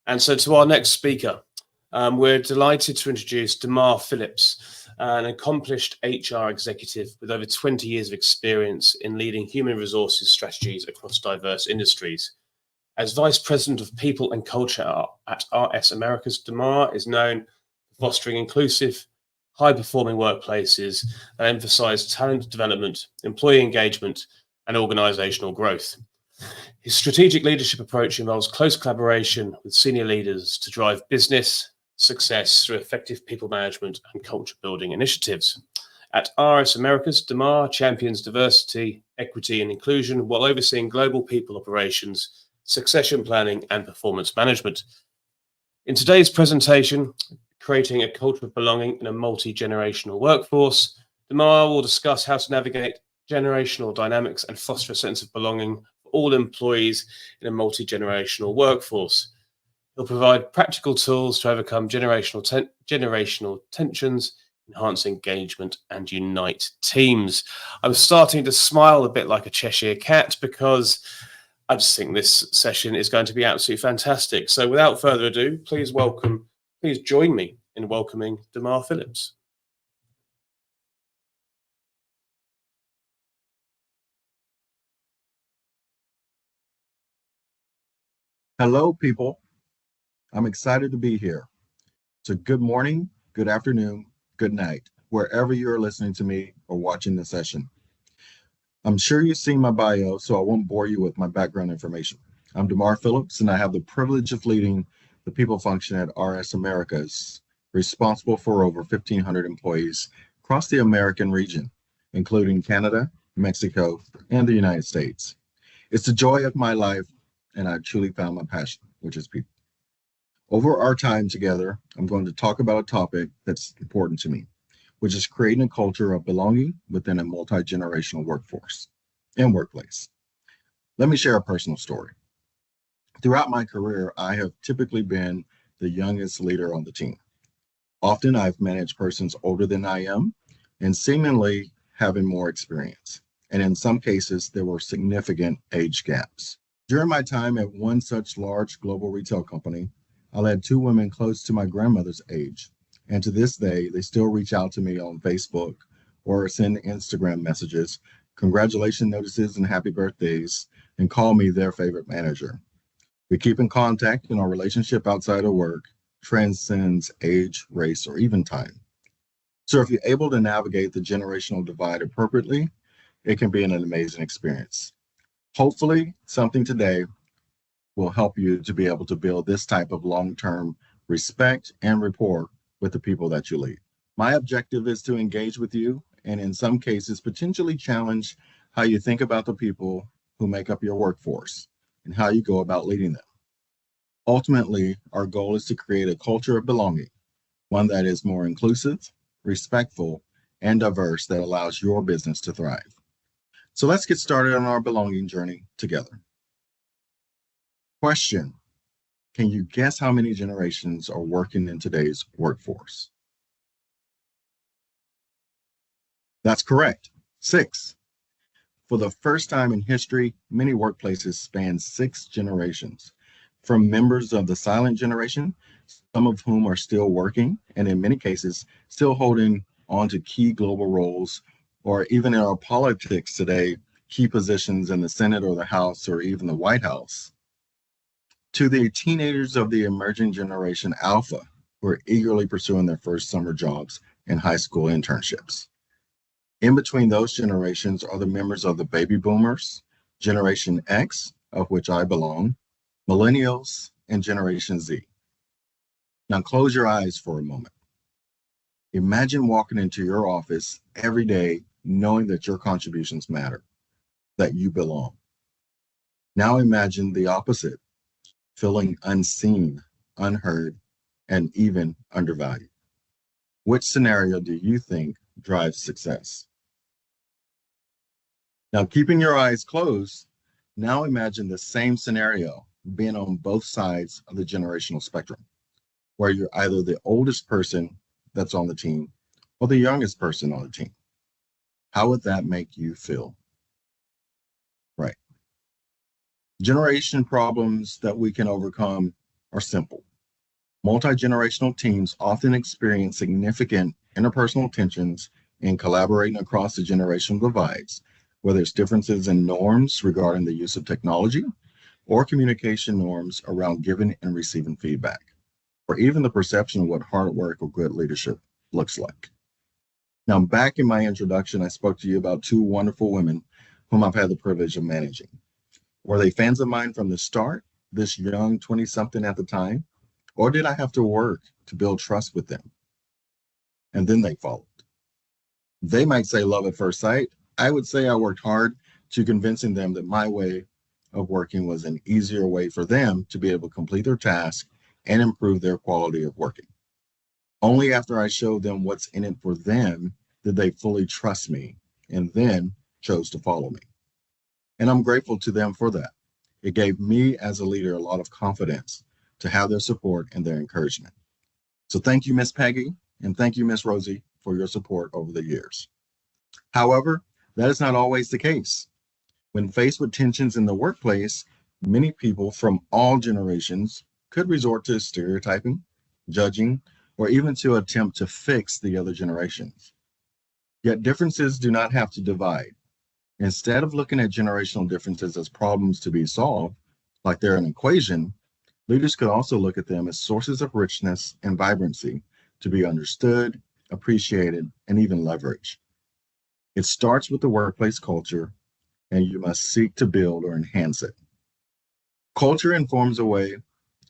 And so to our next speaker, we're delighted to introduce Phillips, an accomplished HR executive with over 20 years of experience in leading human resources strategies across diverse industries. As Vice President of People and Culture at RS Americas, Damar is known for fostering inclusive, high-performing workplaces that emphasize talent development, employee engagement, and organizational growth. His strategic leadership approach involves close collaboration with senior leaders to drive business success through effective people management and culture building initiatives. At RS Americas, Damar champions diversity, equity, and inclusion while overseeing global people operations, succession planning, and performance management. In today's presentation, Creating a Culture of Belonging in a Multi-Generational Workforce, Damar will discuss how to navigate generational dynamics and foster a sense of belonging for all employees in a multi-generational workforce. He'll provide practical tools to overcome generational tensions, enhance engagement, and unite teams. I'm starting to smile a bit like a Cheshire cat because I just think this session is going to be absolutely fantastic. So without further ado, please join me in welcoming Damar Phillips. Hello, people. I'm excited to be here. So good morning, good afternoon, good night, wherever you're listening to me or watching the session. I'm sure you've seen my bio, so I won't bore you with my background information. I'm Damar Phillips, and I have the privilege of leading the people function at RS Americas, responsible for over 1,500 employees across the American region, including Canada, Mexico, and the United States. It's the joy of my life, and I truly found my passion, which is people. Over our time together, I'm going to talk about a topic that's important to me, which is creating a culture of belonging within a multi-generational workforce and workplace. Let me share a personal story. Throughout my career, I have typically been the youngest leader on the team. Often I've managed persons older than I am and seemingly having more experience. And in some cases, there were significant age gaps. During my time at one such large global retail company, I led two women close to my grandmother's age. And to this day, they still reach out to me on Facebook or send Instagram messages, congratulations notices and happy birthdays, and call me their favorite manager. We keep in contact, and our relationship outside of work transcends age, race, or even time. So if you're able to navigate the generational divide appropriately, it can be an amazing experience. Hopefully, something today will help you to be able to build this type of long-term respect and rapport with the people that you lead. My objective is to engage with you and in some cases potentially challenge how you think about the people who make up your workforce and how you go about leading them. Ultimately, our goal is to create a culture of belonging, one that is more inclusive, respectful, and diverse that allows your business to thrive. So let's get started on our belonging journey together. Question: can you guess how many generations are working in today's workforce? That's correct, 6. For the first time in history, many workplaces span 6 generations, from members of the silent generation, some of whom are still working, and in many cases, still holding on to key global roles, or even in our politics today, key positions in the Senate or the House or even the White House, to the teenagers of the emerging generation Alpha, who are eagerly pursuing their first summer jobs and high school internships. In between those generations are the members of the baby boomers, Generation X, of which I belong, millennials, and Generation Z. Now close your eyes for a moment. Imagine walking into your office every day knowing that your contributions matter, that you belong. Now imagine the opposite, feeling unseen, unheard, and even undervalued. Which scenario do you think drives success? Now, keeping your eyes closed, now imagine the same scenario being on both sides of the generational spectrum, where you're either the oldest person that's on the team or the youngest person on the team. How would that make you feel? Right. Generation problems that we can overcome are simple. Multi-generational teams often experience significant interpersonal tensions in collaborating across the generational divides, whether it's differences in norms regarding the use of technology or communication norms around giving and receiving feedback, or even the perception of what hard work or good leadership looks like. Now, back in my introduction, I spoke to you about two wonderful women whom I've had the privilege of managing. Were they fans of mine from the start, this young 20-something at the time? Or did I have to work to build trust with them? And then they followed. They might say love at first sight. I would say I worked hard to convincing them that my way of working was an easier way for them to be able to complete their task and improve their quality of working. Only after I showed them what's in it for them did they fully trust me and then chose to follow me. And I'm grateful to them for that. It gave me as a leader a lot of confidence to have their support and their encouragement. So thank you, Miss Peggy, and thank you, Miss Rosie, for your support over the years. However, that is not always the case. When faced with tensions in the workplace, many people from all generations could resort to stereotyping, judging, or even to attempt to fix the other generations. Yet differences do not have to divide. Instead of looking at generational differences as problems to be solved, like they're an equation, leaders could also look at them as sources of richness and vibrancy to be understood, appreciated, and even leveraged. It starts with the workplace culture, and you must seek to build or enhance it. Culture informs a way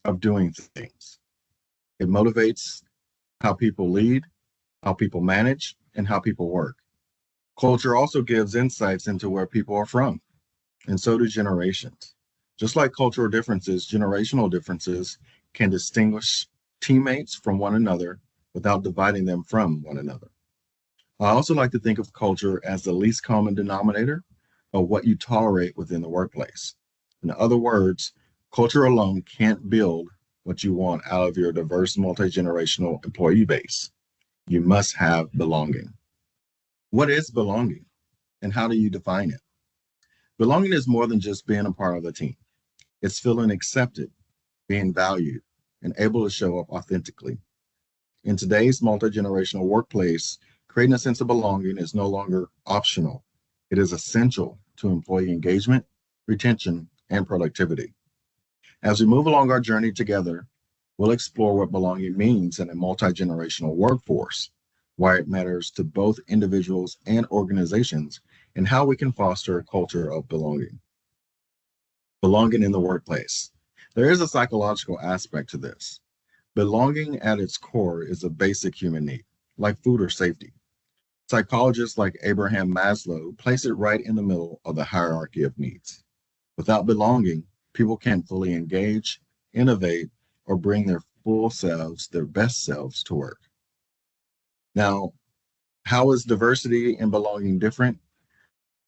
of doing things. It motivates how people lead, how people manage, and how people work. Culture also gives insights into where people are from, and so do generations. Just like cultural differences, generational differences can distinguish teammates from one another without dividing them from one another. I also like to think of culture as the least common denominator of what you tolerate within the workplace. In other words, culture alone can't build what you want out of your diverse multi-generational employee base. You must have belonging. What is belonging, and how do you define it? Belonging is more than just being a part of the team. It's feeling accepted, being valued, and able to show up authentically. In today's multi-generational workplace, creating a sense of belonging is no longer optional. It is essential to employee engagement, retention, and productivity. As we move along our journey together, we'll explore what belonging means in a multi-generational workforce, why it matters to both individuals and organizations, and how we can foster a culture of belonging. Belonging in the workplace. There is a psychological aspect to this. Belonging at its core is a basic human need, like food or safety. Psychologists like Abraham Maslow place it right in the middle of the hierarchy of needs. Without belonging, people can't fully engage, innovate, or bring their full selves, their best selves to work. Now, how is diversity and belonging different?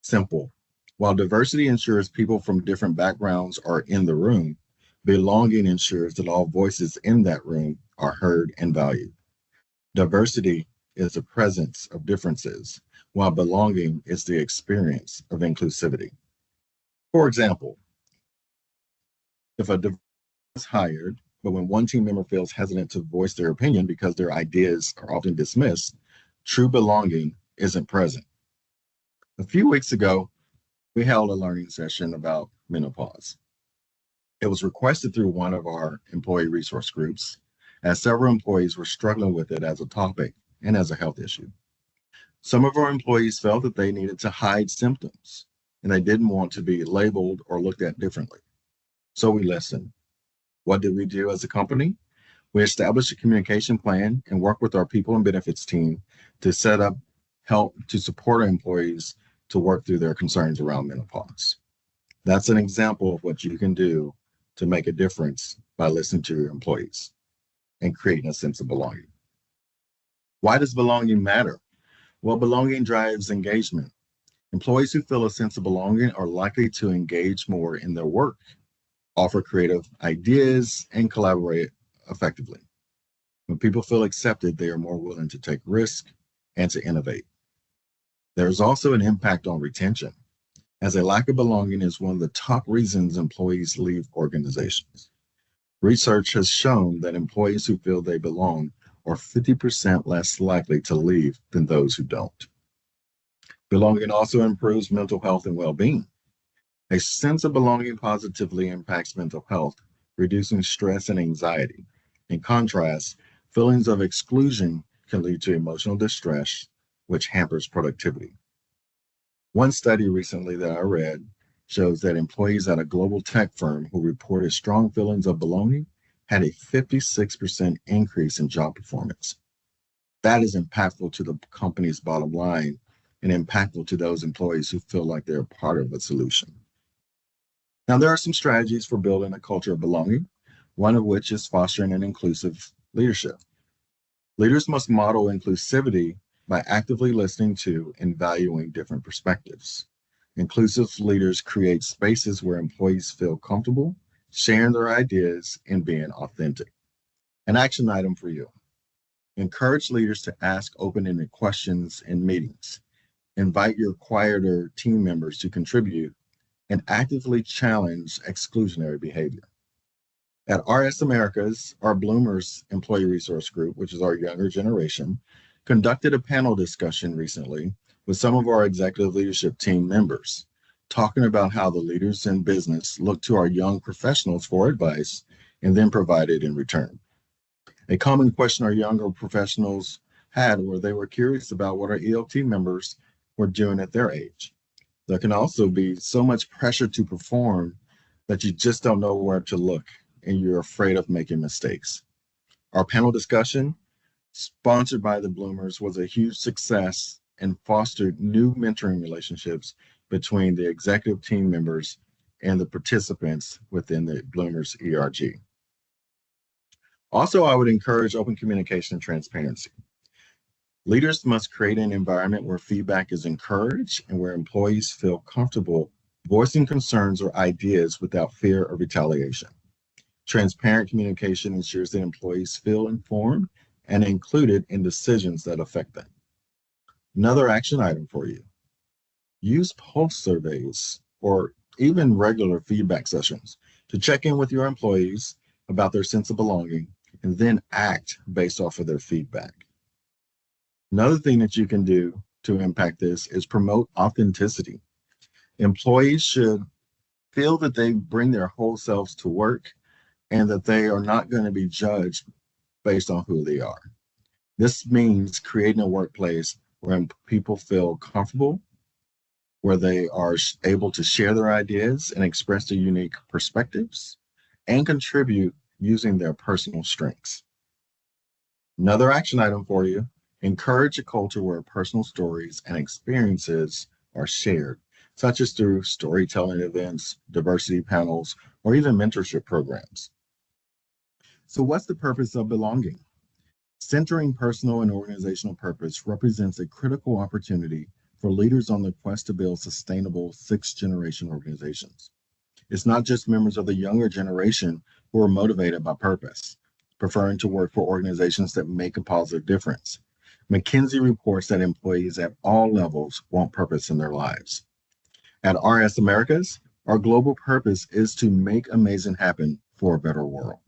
Simple. While diversity ensures people from different backgrounds are in the room, belonging ensures that all voices in that room are heard and valued. Diversity is the presence of differences, while belonging is the experience of inclusivity. For example, if a diverse is hired, but when one team member feels hesitant to voice their opinion because their ideas are often dismissed, true belonging isn't present. A few weeks ago, we held a learning session about menopause. It was requested through one of our employee resource groups, as several employees were struggling with it as a topic and as a health issue. Some of our employees felt that they needed to hide symptoms, and they didn't want to be labeled or looked at differently. So we listened. What did we do as a company? We established a communication plan and worked with our people and benefits team to set up help to support our employees to work through their concerns around menopause. That's an example of what you can do to make a difference by listening to your employees and creating a sense of belonging. Why does belonging matter? Well, belonging drives engagement. Employees who feel a sense of belonging are likely to engage more in their work, offer creative ideas, and collaborate effectively. When people feel accepted, they are more willing to take risks and to innovate. There's also an impact on retention, as a lack of belonging is one of the top reasons employees leave organizations. Research has shown that employees who feel they belong are 50% less likely to leave than those who don't. Belonging also improves mental health and well-being. A sense of belonging positively impacts mental health, reducing stress and anxiety. In contrast, feelings of exclusion can lead to emotional distress, which hampers productivity. One study recently that I read shows that employees at a global tech firm who reported strong feelings of belonging had a 56% increase in job performance. That is impactful to the company's bottom line and impactful to those employees who feel like they're part of a solution. Now, there are some strategies for building a culture of belonging, one of which is fostering an inclusive leadership. Leaders must model inclusivity by actively listening to and valuing different perspectives. Inclusive leaders create spaces where employees feel comfortable sharing their ideas and being authentic. An action item for you. Encourage leaders to ask open-ended questions in meetings. Invite your quieter team members to contribute and actively challenge exclusionary behavior. At RS Americas, our Bloomers Employee Resource Group, which is our younger generation, conducted a panel discussion recently with some of our executive leadership team members, talking about how the leaders in business look to our young professionals for advice and then provide it in return. A common question our younger professionals had were they were curious about what our ELT members were doing at their age. There can also be so much pressure to perform that you just don't know where to look and you're afraid of making mistakes. Our panel discussion, sponsored by the Bloomers, was a huge success and fostered new mentoring relationships between the executive team members and the participants within the Bloomers ERG. Also, I would encourage open communication and transparency. Leaders must create an environment where feedback is encouraged and where employees feel comfortable voicing concerns or ideas without fear of retaliation. Transparent communication ensures that employees feel informed and included in decisions that affect them. Another action item for you. Use pulse surveys or even regular feedback sessions to check in with your employees about their sense of belonging and then act based off of their feedback. Another thing that you can do to impact this is promote authenticity. Employees should feel that they bring their whole selves to work and that they are not going to be judged based on who they are. This means creating a workplace where people feel comfortable, where they are able to share their ideas and express their unique perspectives and contribute using their personal strengths. Another action item for you. Encourage a culture where personal stories and experiences are shared, such as through storytelling events, diversity panels, or even mentorship programs. So what's the purpose of belonging? Centering personal and organizational purpose represents a critical opportunity for leaders on the quest to build sustainable sixth-generation organizations. It's not just members of the younger generation who are motivated by purpose, preferring to work for organizations that make a positive difference. McKinsey reports that employees at all levels want purpose in their lives. At RS Americas, our global purpose is to make amazing happen for a better world.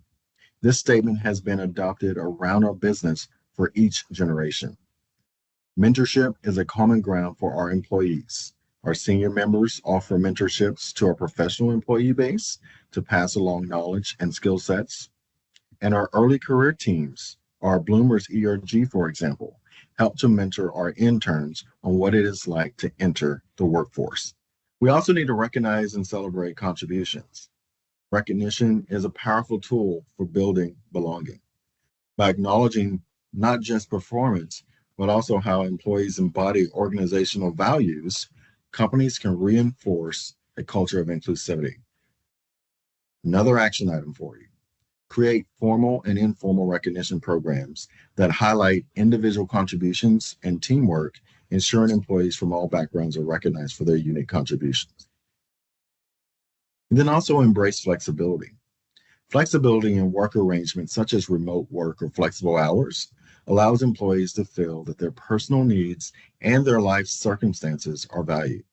This statement has been adopted around our business for each generation. Mentorship is a common ground for our employees. Our senior members offer mentorships to our professional employee base to pass along knowledge and skill sets. And our early career teams, our Bloomers ERG, for example, help to mentor our interns on what it is like to enter the workforce. We also need to recognize and celebrate contributions. Recognition is a powerful tool for building belonging. By acknowledging not just performance, but also how employees embody organizational values, companies can reinforce a culture of inclusivity. Another action item for you. Create formal and informal recognition programs that highlight individual contributions and teamwork, ensuring employees from all backgrounds are recognized for their unique contributions. And then also embrace flexibility. Flexibility in work arrangements such as remote work or flexible hours allows employees to feel that their personal needs and their life circumstances are valued.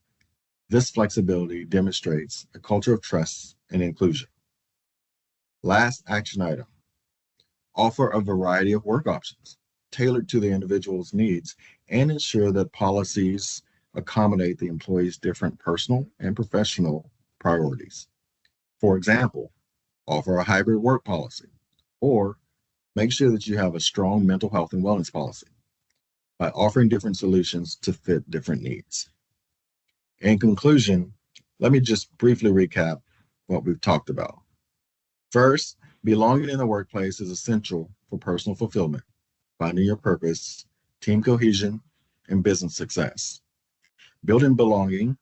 This flexibility demonstrates a culture of trust and inclusion. Last action item, offer a variety of work options tailored to the individual's needs and ensure that policies accommodate the employee's different personal and professional priorities. For example, offer a hybrid work policy or make sure that you have a strong mental health and wellness policy by offering different solutions to fit different needs. In conclusion, let me just briefly recap what we've talked about. First, belonging in the workplace is essential for personal fulfillment, finding your purpose, team cohesion, and business success. Building belonging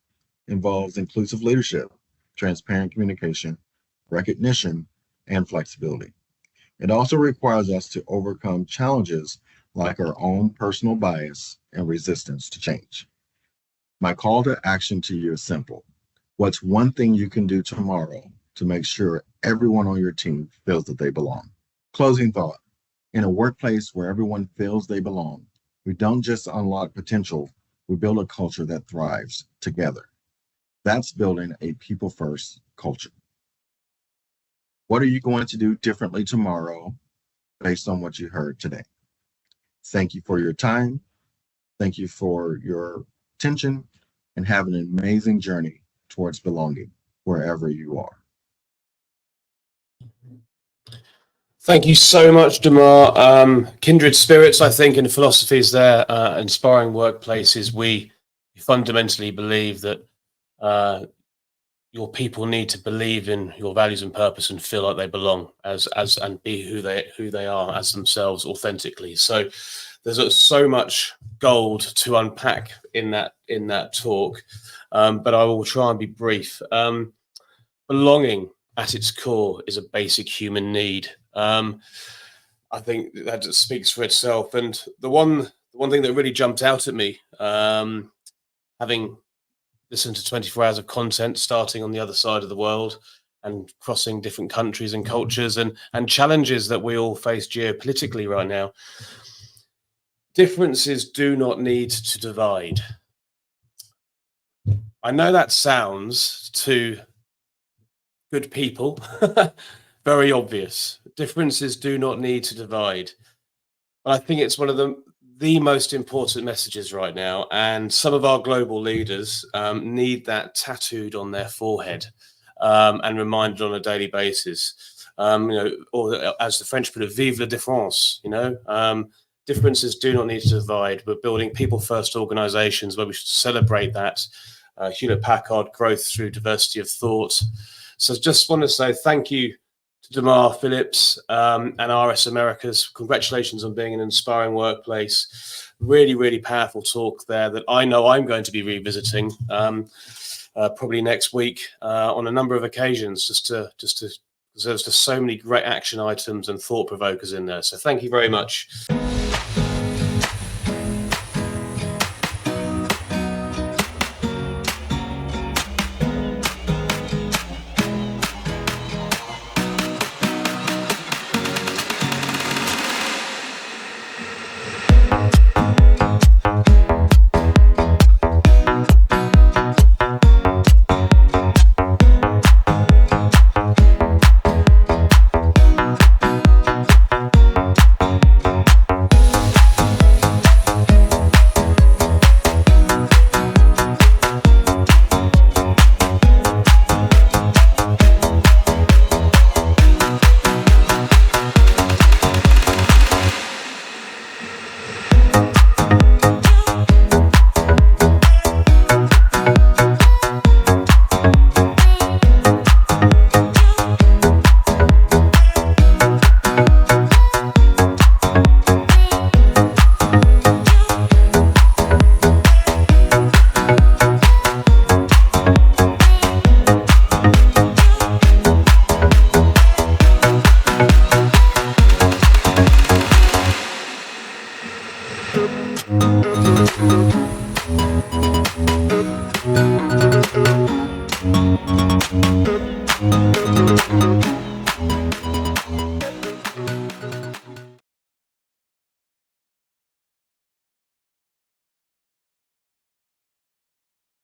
involves inclusive leadership, transparent communication, recognition, and flexibility. It also requires us to overcome challenges like our own personal bias and resistance to change. My call to action to you is simple. What's one thing you can do tomorrow to make sure everyone on your team feels that they belong? Closing thought. In a workplace where everyone feels they belong, we don't just unlock potential, we build a culture that thrives together. That's building a people-first culture. What are you going to do differently tomorrow based on what you heard today? Thank you for your time. Thank you for your attention, and have an amazing journey towards belonging wherever you are. Thank you so much, Damar. Kindred spirits, I think, and philosophies there, inspiring workplaces. We fundamentally believe that your people need to believe in your values and purpose and feel like they belong as and be who they are as themselves authentically. So there's so much gold to unpack in that talk, but I will try and be brief. Belonging at its core is a basic human need. I think that speaks for itself. And the one thing that really jumped out at me, having listened to 24 hours of content starting on the other side of the world and crossing different countries and cultures and challenges that we all face geopolitically right now, differences do not need to divide. I know that sounds to good people very obvious. Differences do not need to divide. But I think it's one of the most important messages right now. And some of our global leaders need that tattooed on their forehead and reminded on a daily basis. Or as the French put it, vive la différence, differences do not need to divide. We're building people-first organizations where we should celebrate that. Hewlett-Packard, growth through diversity of thought. So just want to say thank you to Damar, Phillips, and RS Americas. Congratulations on being an inspiring workplace. Really, really powerful talk there that I know I'm going to be revisiting probably next week on a number of occasions, just to because there's just so many great action items and thought provokers in there. So thank you very much.